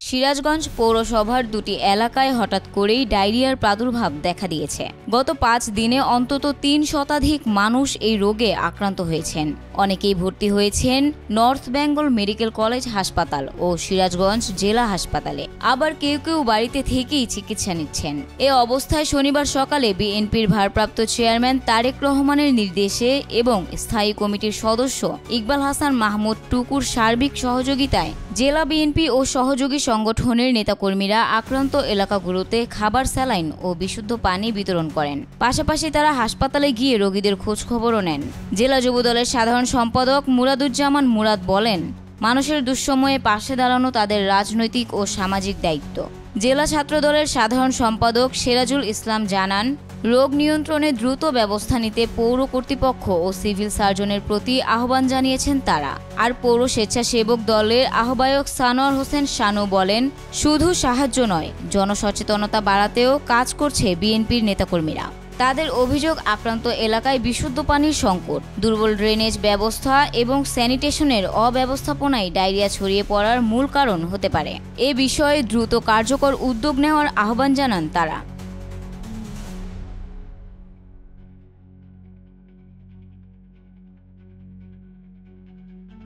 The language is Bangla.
সিরাজগঞ্জ পৌরসভার দুটি এলাকায় হঠাৎ করেই ডায়রিয়ার প্রাদুর্ভাব দেখা দিয়েছে। গত 5 দিনে অন্তত 3 শতাধিক মানুষ এই রোগে আক্রান্ত হয়েছেন। অনেকেই ভর্তি হয়েছেন নর্থ বেঙ্গল মেডিকেল কলেজ হাসপাতাল ও সিরাজগঞ্জ জেলা হাসপাতালে, আবার কেউ কেউ বাড়িতে থেকেই চিকিৎসা নিচ্ছেন। এ অবস্থায় শনিবার সকালে বিএনপির ভারপ্রাপ্ত চেয়ারম্যান তারেক রহমানের নির্দেশে এবং স্থায়ী কমিটির সদস্য ইকবাল হাসান মাহমুদ টুকুর সার্বিক সহযোগিতায় জেলা বিএনপি ও সহযোগী সংগঠনের নেতাকর্মীরা আক্রান্ত এলাকাগুলোতে খাবার, স্যালাইন ও বিশুদ্ধ পানি বিতরণ করেন। পাশাপাশি তারা হাসপাতালে গিয়ে রোগীদের খোঁজখবরও নেন। জেলা যুবদলের সাধারণ সম্পাদক মুরাদুজ্জামান মুরাদ বলেন, মানুষের দুঃসময়ে পাশে দাঁড়ানো তাদের রাজনৈতিক ও সামাজিক দায়িত্ব। জেলা ছাত্রদলের সাধারণ সম্পাদক সেরাজুল ইসলাম জানান, রোগ নিয়ন্ত্রণে দ্রুত ব্যবস্থা নিতে পৌর কর্তৃপক্ষ ও সিভিল সার্জনের প্রতি আহ্বান জানিয়েছেন তারা। আর পৌর স্বেচ্ছাসেবক দলের আহ্বায়ক সানোয়ার হোসেন শানু বলেন, শুধু সাহায্য নয়, জনসচেতনতা বাড়াতেও কাজ করছে বিএনপির নেতাকর্মীরা। তাদের অভিযোগ, আক্রান্ত এলাকায় বিশুদ্ধ পানির সংকট, দুর্বল ড্রেনেজ ব্যবস্থা এবং স্যানিটেশনের অব্যবস্থাপনায় ডায়রিয়া ছড়িয়ে পড়ার মূল কারণ হতে পারে। এ বিষয়ে দ্রুত কার্যকর উদ্যোগ নেওয়ার আহ্বান জানান তারা।